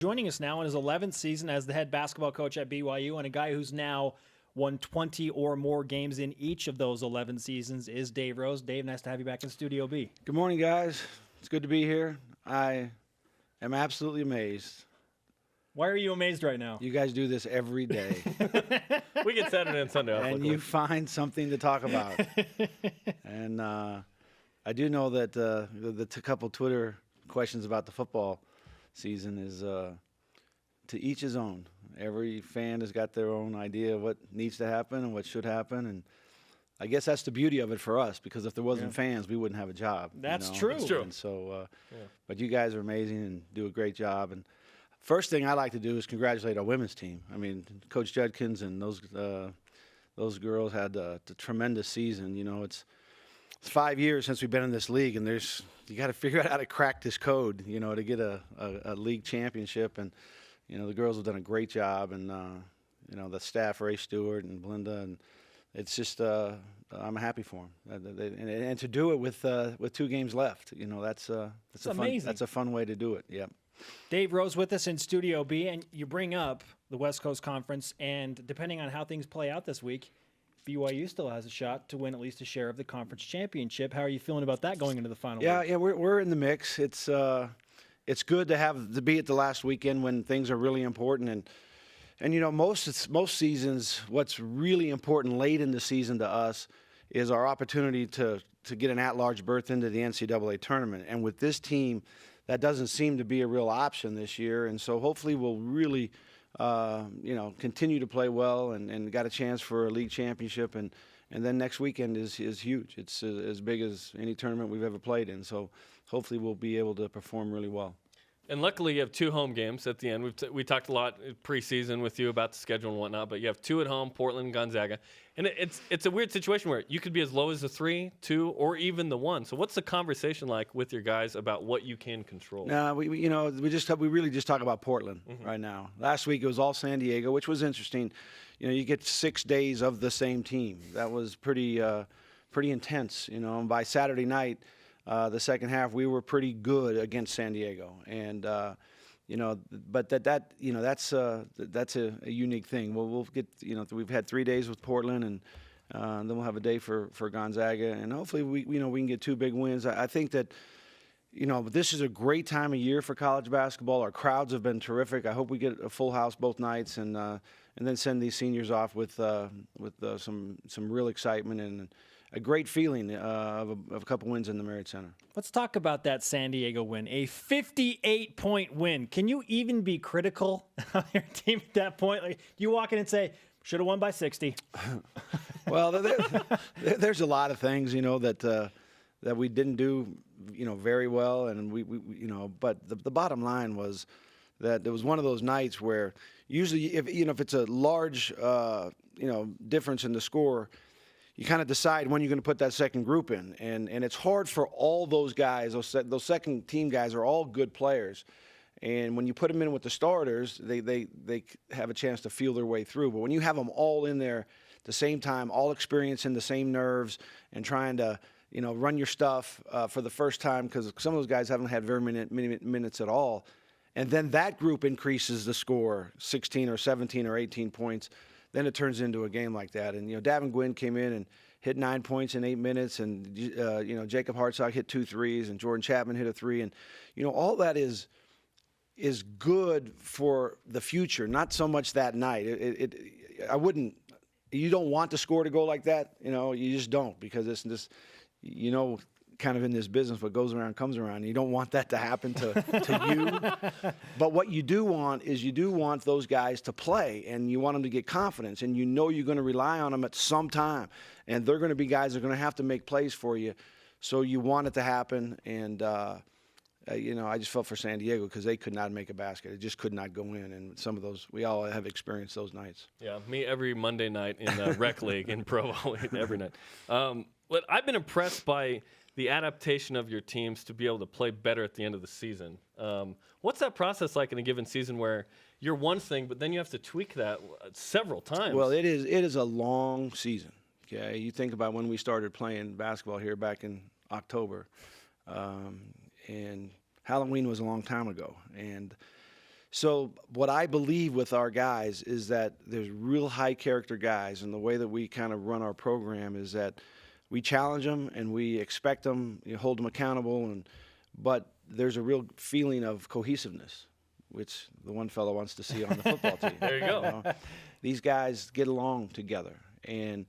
Joining us now in his 11th season as the head basketball coach at BYU, and a guy who's now won 20 or more games in each of those 11 seasons is Dave Rose. Dave, nice to have you back in Studio B. Good morning, guys. It's good to be here. I am absolutely amazed. Why are you amazed right now? You guys do this every day. We get Saturday and Sunday off. And you find something to talk about. And I do know that the couple Twitter questions about the football season is to each his own. Every fan has got their own idea of what needs to happen and what should happen, and I guess that's the beauty of it for us, because if there wasn't fans, we wouldn't have a job. That's true. That's true. And so, but you guys are amazing and do a great job. And first thing I like to do is congratulate our women's team. I mean, Coach Judkins and those girls had a tremendous season. You know, it's 5 years since we've been in this league, and you got to figure out how to crack this code, you know, to get a league championship. And you know, the girls have done a great job, and you know, the staff, Ray Stewart and Belinda, and it's just I'm happy for them. And to do it with 2 games left, you know, that's amazing. That's a fun way to do it. Yep. Dave Rose with us in Studio B, and you bring up the West Coast Conference, and depending on how things play out this week, BYU still has a shot to win at least a share of the conference championship. How are you feeling about that going into the final? Yeah, we're in the mix. It's good to be at the last weekend when things are really important, and you know, most seasons, what's really important late in the season to us is our opportunity to get an at-large berth into the NCAA tournament. And with this team, that doesn't seem to be a real option this year. And so hopefully we'll really you know, continue to play well and got a chance for a league championship. And then next weekend is huge. It's as big as any tournament we've ever played in. So hopefully we'll be able to perform really well. And luckily, you have 2 home games at the end. We talked a lot preseason with you about the schedule and whatnot, but you have 2 at home, Portland and Gonzaga. And it's a weird situation where you could be as low as the 3, 2, or even the 1. So what's the conversation like with your guys about what you can control? We really just talk about Portland right now. Last week it was all San Diego, which was interesting. You know, you get 6 days of the same team. That was pretty intense. You know, and by Saturday night, the second half, we were pretty good against San Diego, and you know, but that's a unique thing. We'll get, you know, we've had 3 days with Portland, and then we'll have a day for Gonzaga, and hopefully we can get 2 big wins. I think that, you know, this is a great time of year for college basketball. Our crowds have been terrific. I hope we get a full house both nights, and then send these seniors off with some real excitement and a great feeling of a couple wins in the Marriott Center. Let's talk about that San Diego win, a 58-point win. Can you even be critical of your team at that point? Like, you walk in and say, should have won by 60. Well, there's a lot of things, you know, that we didn't do, you know, very well, and we you know, but the bottom line was that there was one of those nights where usually if it's a large you know, difference in the score, you kind of decide when you're going to put that second group in, and it's hard for all those guys. Those second team guys are all good players, and when you put them in with the starters, they have a chance to feel their way through. But when you have them all in there at the same time, all experiencing the same nerves and trying to, you know, run your stuff for the first time, because some of those guys haven't had very many minutes at all, and then that group increases the score 16 or 17 or 18 points. Then it turns into a game like that. And, you know, Davin Gwynn came in and hit 9 points in 8 minutes, and, you know, Jacob Hartsock hit 2 threes, and Jordan Chapman hit a 3. And, you know, all that is good for the future, not so much that night. You don't want the score to go like that. You know, you just don't, because it's this, you know, kind of in this business, what goes around comes around. You don't want that to happen to you. But what you do want is those guys to play, and you want them to get confidence, and you know you're going to rely on them at some time, and they're going to be guys that are going to have to make plays for you. So you want it to happen, and you know, I just felt for San Diego because they could not make a basket. It just could not go in, and some of those, we all have experienced those nights. Yeah, me every Monday night in the rec league in Pro League every night. But I've been impressed by the adaptation of your teams to be able to play better at the end of the season. What's that process like in a given season where you're one thing, but then you have to tweak that several times? Well, it is a long season. Okay, you think about when we started playing basketball here back in October, and Halloween was a long time ago, and So what I believe with our guys is that there's real high character guys, and the way that we kind of run our program is that we challenge them and we expect them, hold them accountable, but there's a real feeling of cohesiveness, which the one fellow wants to see on the football team. There you go. These guys get along together, and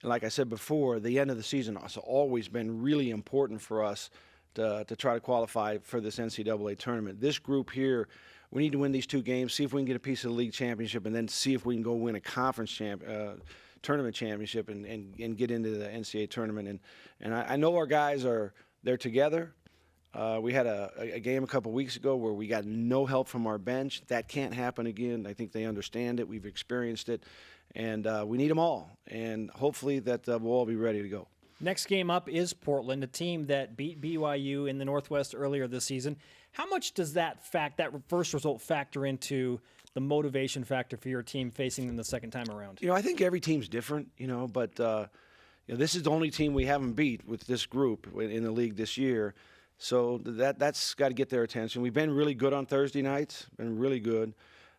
like I said before, the end of the season has always been really important for us to try to qualify for this NCAA tournament. This group here, we need to win these 2 games, see if we can get a piece of the league championship, and then see if we can go win a conference tournament championship and get into the NCAA tournament. And I know our guys they're together. We had a game a couple weeks ago where we got no help from our bench. That can't happen again. I think they understand it. We've experienced it. And we need them all. And hopefully that we'll all be ready to go. Next game up is Portland, a team that beat BYU in the Northwest earlier this season. How much does that first result factor into the motivation factor for your team facing them the second time around? I think every team's different, but this is the only team we haven't beat with this group in the league this year. So that's got to get their attention. We've been really good on Thursday nights, been really good.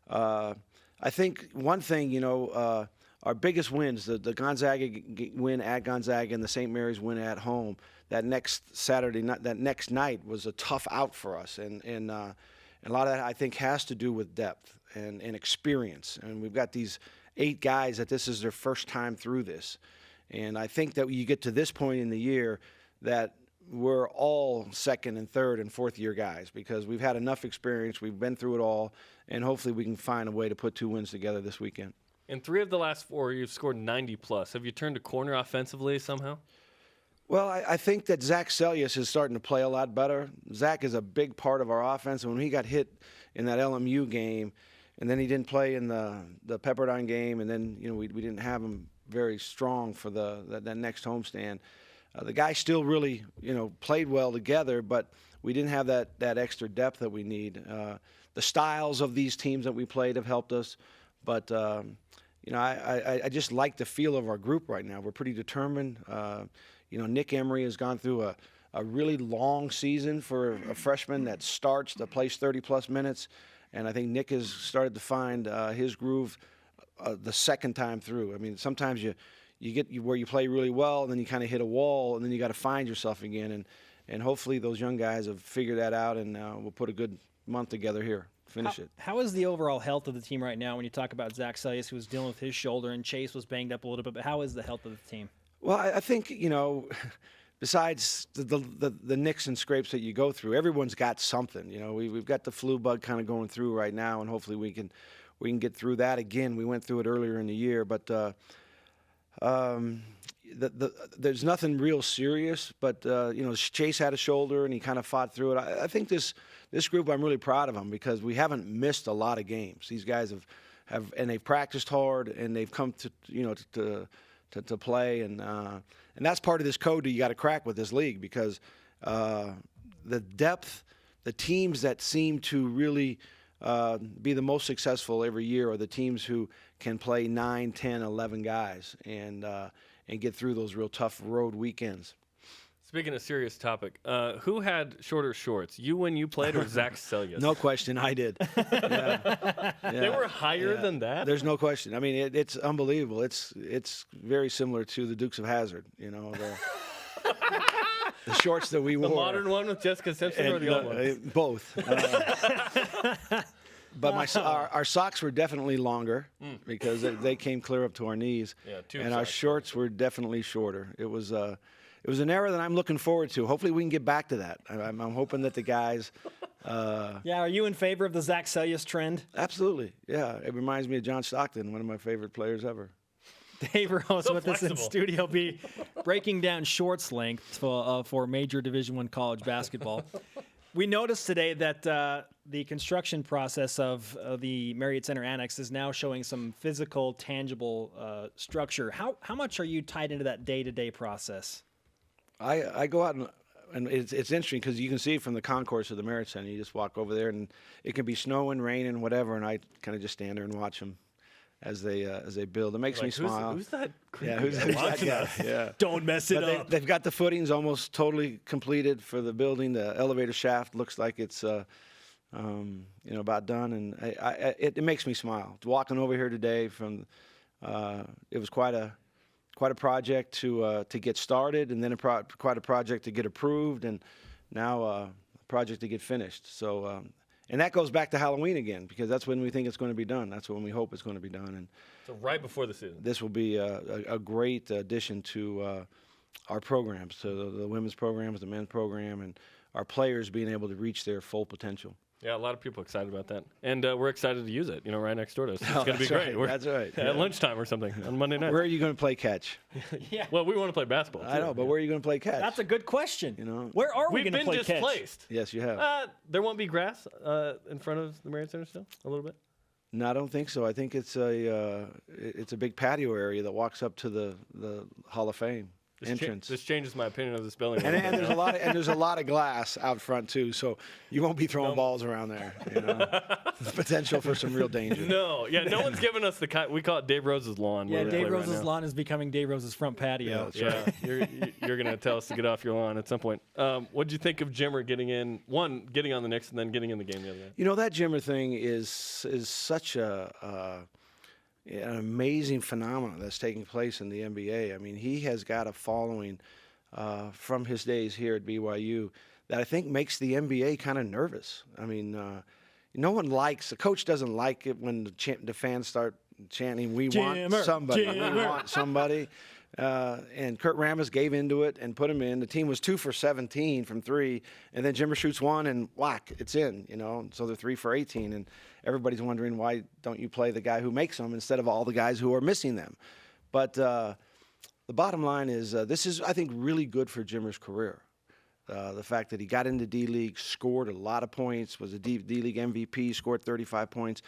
I think one thing, our biggest wins, the Gonzaga win at Gonzaga and the St. Mary's win at home, that next Saturday night, that next night was a tough out for us. And a lot of that, I think, has to do with depth and experience. And we've got these 8 guys that this is their first time through this. And I think that when you get to this point in the year that we're all second and third and fourth year guys because we've had enough experience, we've been through it all, and hopefully we can find a way to put 2 wins together this weekend. In 3 of the last 4, you've scored 90+. Have you turned a corner offensively somehow? Well, I think that Zach Sellius is starting to play a lot better. Zach is a big part of our offense. And when he got hit in that LMU game, and then he didn't play in the Pepperdine game, and then we didn't have him very strong for that next homestand. The guys still really played well together, but we didn't have that extra depth that we need. The styles of these teams that we played have helped us, but I just like the feel of our group right now. We're pretty determined. Nick Emery has gone through a really long season for a freshman that plays 30-plus minutes, and I think Nick has started to find his groove the second time through. I mean, sometimes you get where you play really well, and then you kind of hit a wall, and then you got to find yourself again. And hopefully those young guys have figured that out, and we'll put a good month together here. Finish it. How is the overall health of the team right now when you talk about Zach Sellius, who was dealing with his shoulder, and Chase was banged up a little bit, but how is the health of the team? Well, I think, besides the nicks and scrapes that you go through, everyone's got something. We've got the flu bug kind of going through right now, and hopefully we can get through that again. We went through it earlier in the year, but there's nothing real serious. But Chase had a shoulder, and he kind of fought through it. I think this group, I'm really proud of them because we haven't missed a lot of games. These guys have and they've practiced hard, and they've come to play, and that's part of this code that you got to crack with this league because the depth, the teams that seem to really be the most successful every year are the teams who can play 9, 10, 11 guys and get through those real tough road weekends. Speaking of serious topic, who had shorter shorts? You when you played or Zach Sellius? No question, I did. Yeah. They were higher than that? There's no question. I mean, it's unbelievable. It's very similar to the Dukes of Hazzard, the shorts that we wore. The modern one with Jessica Simpson or the old one? Both. But our socks were definitely longer because they came clear up to our knees. Yeah, and our shorts were definitely shorter. It was an era that I'm looking forward to. Hopefully we can get back to that. I'm hoping that the guys are you in favor of the Zach Sellius trend? Absolutely. Yeah. It reminds me of John Stockton, one of my favorite players ever. Dave Rose with us in flexible. Studio B, breaking down shorts length for major Division I college basketball. We noticed today that the construction process of the Marriott Center Annex is now showing some physical, tangible structure. How much are you tied into that day-to-day process? I go out and it's interesting because you can see from the concourse of the Marriott Center. You just walk over there, and it can be snowing, raining, whatever, and I kind of just stand there and watch them as they build. It makes me smile. Who's that? Yeah, who's that guy? Yeah. Don't mess it up. They've got the footings almost totally completed for the building. The elevator shaft looks like it's about done, and it makes me smile. Walking over here today it was quite a project to get started, and then quite a project to get approved, and now a project to get finished. So, and that goes back to Halloween again, because that's when we think it's going to be done. That's when we hope it's going to be done. And So right before the season. this will be a great addition to our programs, to the women's programs, the men's program, and our players being able to reach their full potential. Yeah, a lot of people are excited about that. And we're excited to use it, right next door to us. It's going to be That's great. right. We're That's right. At lunchtime or something on Monday night. Where are you going to play catch? Yeah. Well, we want to play basketball. I too. know, but where are you going to play catch? That's a good question. Where are we We've going to been play catch? displaced. Yes, you have. There won't be grass in front of the Marriott Center still, a little bit? No, I don't think so. I think it's a big patio area that walks up to the Hall of Fame entrance. This changes my opinion of this building. and there's a lot of glass out front too, so you won't be throwing balls around there. There's potential for some real danger. No one's giving us we call it Dave Rose's lawn. Yeah, where we play Dave right Rose's now. lawn is becoming Dave Rose's front patio. Yeah, that's Yeah, you're going to tell us to get off your lawn at some point. What did you think of Jimmer getting on the Knicks and then getting in the game the other day? That Jimmer thing is such an amazing phenomenon that's taking place in the NBA. I mean, he has got a following from his days here at BYU that I think makes the NBA kind of nervous. I mean, the coach doesn't like it when the fans start chanting, "We want somebody, we want somebody." And Kurt Rambis gave into it and put him in. The team was 2 for 17 from three, and then Jimmer shoots one and whack, it's in. So they're 3 for 18, and everybody's wondering, why don't you play the guy who makes them instead of all the guys who are missing them? But the bottom line is, this is, I think, really good for Jimmer's career. The fact that he got into D-League, scored a lot of points, was a D-League MVP, scored 35 points,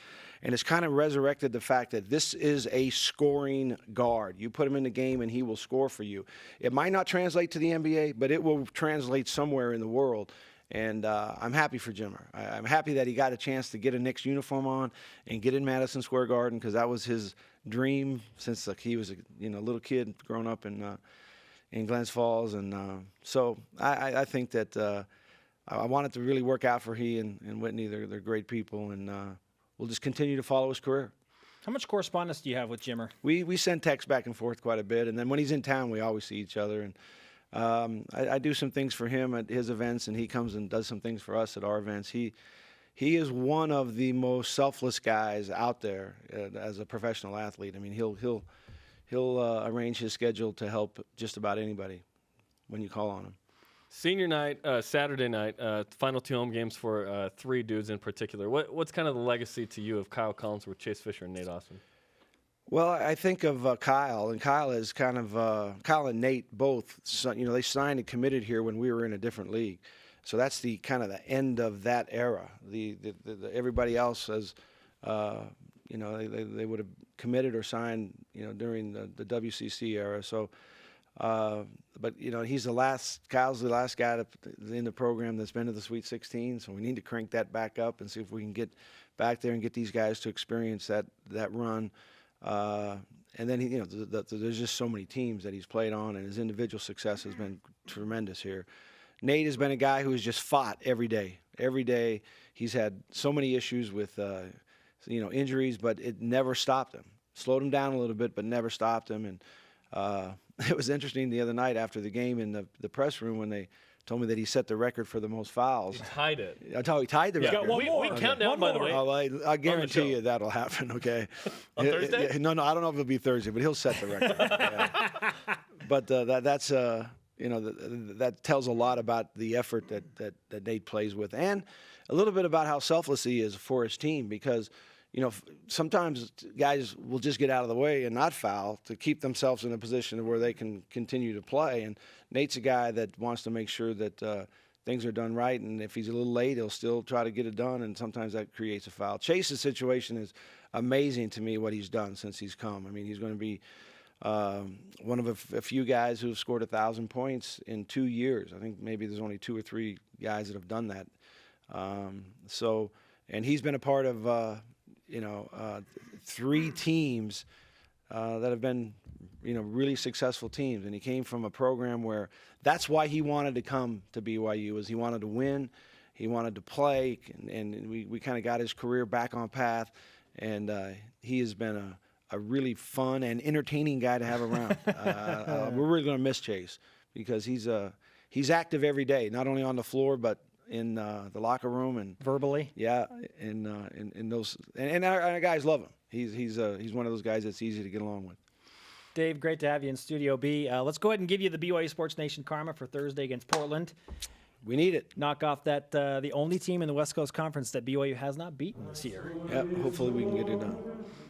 and it's kind of resurrected the fact that this is a scoring guard. You put him in the game and he will score for you. It might not translate to the NBA, but it will translate somewhere in the world. And I'm happy for Jimmer. I'm happy that he got a chance to get a Knicks uniform on and get in Madison Square Garden, because that was his dream since he was a little kid growing up in Glens Falls. And so I think that I want it to really work out for he and Whitney. They're great people, and we'll just continue to follow his career. How much correspondence do you have with Jimmer? We send texts back and forth quite a bit, and then when he's in town, we always see each other. And I do some things for him at his events, and he comes and does some things for us at our events. He is one of the most selfless guys out there as a professional athlete. I mean, he'll arrange his schedule to help just about anybody when you call on him. Senior night, Saturday night, final 2 home games for 3 dudes in particular. What's kind of the legacy to you of Kyle Collinsworth, Chase Fisher, and Nate Austin? Well, I think of Kyle, and Kyle is kind of Kyle and Nate both. They signed and committed here when we were in a different league, so that's the kind of the end of that era. The everybody else has, they would have committed or signed, during the WCC era. So, but Kyle's the last guy in the program that's been to the Sweet 16. So we need to crank that back up and see if we can get back there and get these guys to experience that run. And then there's just so many teams that he's played on, and his individual success has been tremendous here. Nate has been a guy who has just fought every day. Every day he's had so many issues with injuries, but it never stopped him. Slowed him down a little bit, but never stopped him. And it was interesting the other night after the game in the press room when they told me that he set the record for the most fouls. He tied it. That's how he tied the record. got one more. We count down, by the way. Oh, I guarantee you that'll happen, okay? On Thursday? No, I don't know if it'll be Thursday, but he'll set the record. Yeah. But that's that tells a lot about the effort that Nate plays with, and a little bit about how selfless he is for his team, because sometimes guys will just get out of the way and not foul to keep themselves in a position where they can continue to play. And Nate's a guy that wants to make sure that things are done right, and if he's a little late, he'll still try to get it done, and sometimes that creates a foul. Chase's situation is amazing to me, what he's done since he's come. I mean, he's going to be one of a few guys who have scored 1,000 points in 2 years. I think maybe there's only 2 or 3 guys that have done that. And he's been a part of 3 teams that have been, really successful teams. And he came from a program where that's why he wanted to come to BYU, is he wanted to win. he wanted to play, and we kind of got his career back on path. And he has been a really fun and entertaining guy to have around. We're really going to miss Chase because he's active every day, not only on the floor but in the locker room and Verbally. yeah, and those and our guys love him. He's one of those guys that's easy to get along with. Dave, great to have you in Studio B. Let's go ahead and give you the BYU Sports Nation karma for Thursday against Portland. We need it. Knock off that the only team in the West Coast Conference that BYU has not beaten this year. Yep, hopefully we can get it done.